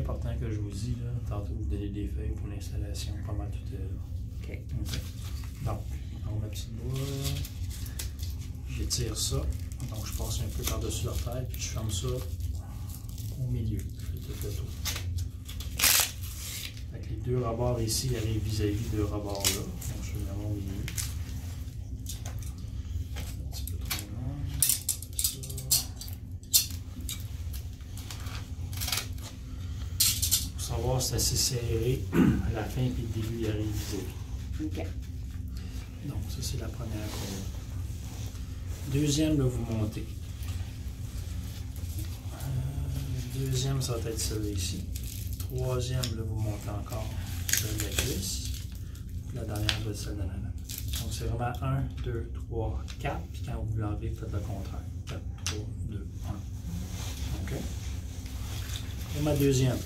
important que je vous dis, là, tantôt vous donnez des feuilles pour l'installation, pas mal tout est là. OK. Donc, on ma petite boule, j'étire ça, donc je passe un peu par-dessus leur tête, puis je ferme ça au milieu. Je fais tout le tour. Fait que les deux rebords ici arrivent vis-à-vis de rebords là, donc je suis vraiment au milieu. Un petit peu trop long, ça. Pour savoir si c'est assez serré, à la fin et le début il arrive vis-à-vis. OK. Donc, ça, c'est la première courroie. Deuxième, là, vous montez. Deuxième, ça va être celle-là ici. Troisième, là, vous montez encore celle de la cuisse. La dernière va être celle de l'avant. Donc, c'est vraiment 1, 2, 3, 4. Puis quand vous l'enlevez, faites le contraire. 4, 3, 2, 1. OK? Et ma deuxième.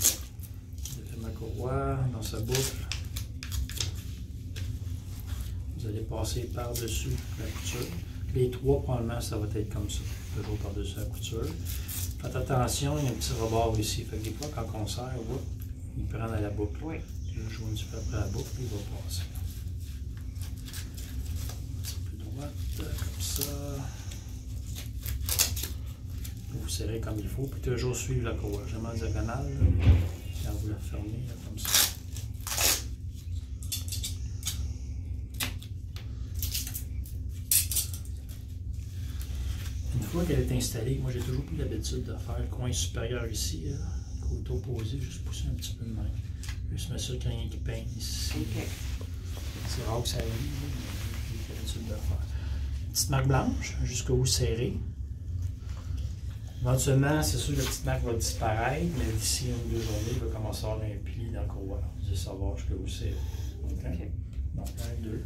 Je fais ma courroie dans sa boucle. Vous allez passer par-dessus la couture. Les trois, probablement, ça va être comme ça. Toujours par-dessus la couture. Faites attention, il y a un petit rebord ici. Fait que des fois, quand on serre, il prend à la boucle. Oui. Je joue un petit peu après la boucle, il va passer. Un petit peu droite, comme ça. Vous serrez comme il faut, puis toujours suivre la courroie. Jamais en diagonale, là. Quand vous la fermez, là, comme ça. Une fois qu'elle est installée, moi j'ai toujours pris l'habitude de faire le coin supérieur ici, là, côté opposé, juste pousser un petit peu de main. Juste m'assurer qu'il n'y a rien qui peigne ici. OK. C'est rare que ça arrive, mais j'ai l'habitude de le faire. Petite marque blanche, jusqu'au bout serré. Éventuellement, c'est sûr que la petite marque va disparaître, mais d'ici une ou deux journées, il va commencer à avoir un pli dans le courroie. Vous allez savoir jusqu'au bout serré. Okay? Donc, 1, 2.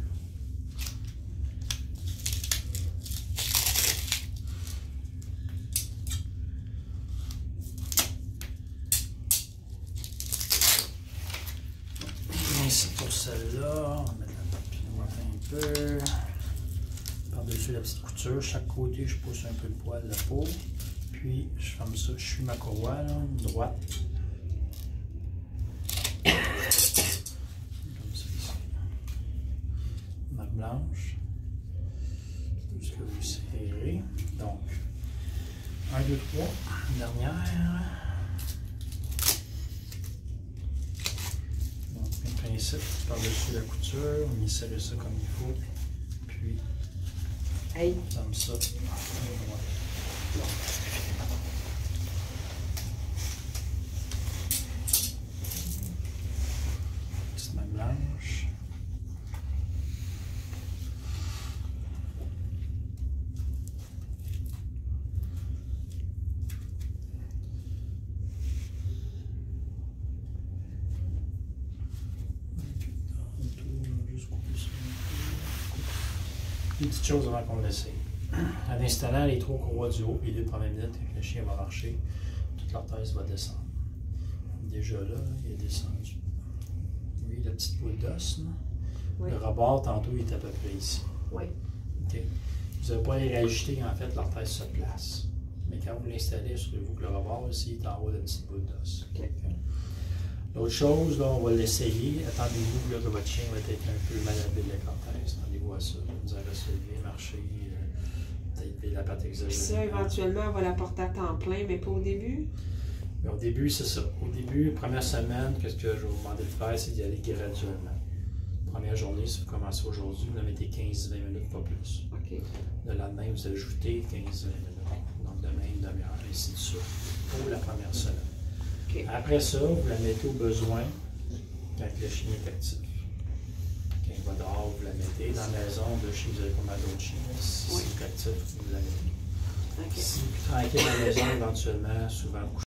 Ici pour celle-là, on va mettre la papillote un peu. Par-dessus la petite couture, chaque côté, je pousse un peu le poil de la peau. Puis, je ferme ça, je suis ma courroie, là, droite. Comme ça ici. Marque blanche. Jusqu'à vous serrez. Donc, 1, 2, 3. Dernière. Principe par-dessus la couture, on y serre ça comme il faut, puis Hey. comme ça. Petite main blanche. Une petite chose avant qu'on l'essaye. En installant les trois courroies du haut, les 2 premières minutes, le chien va marcher, toute l'orthèse va descendre. Déjà là, il est descendu. Vous voyez la petite boule d'os? Oui. Le rebord, tantôt, il est à peu près ici. Oui. Okay. Vous n'avez pas à les rajouter, en fait, l'orthèse se place. Mais quand vous l'installez, assurez-vous que le rebord ici est en haut de la petite boule d'os. Okay. Okay. L'autre chose, là, on va l'essayer. Attendez-vous que votre chien va être un peu malhabile avec l'orthèse. Attendez-vous à ça. Vous allez se lever, marcher, peut-être la patte exagérée. Puis ça, éventuellement, on va la porter à temps plein, mais pas au début? Mais au début, c'est ça. Au début, première semaine, qu'est-ce que je vais vous demander de faire, c'est d'y aller graduellement. Première journée, si vous commencez aujourd'hui, vous en mettez 15-20 minutes, pas plus. OK. Le lendemain, vous ajoutez 15-20 minutes. Donc demain, une demi-heure, et ainsi de suite. Pour la première semaine. Okay. Après ça, vous la mettez au besoin quand le chien est actif. Quand il va dehors, vous la mettez. Dans la maison, de chez vous avez pas mal d'autres chiens. Si oui. c'est actif, vous la mettez. Okay. Si vous êtes tranquille dans la maison, éventuellement, souvent,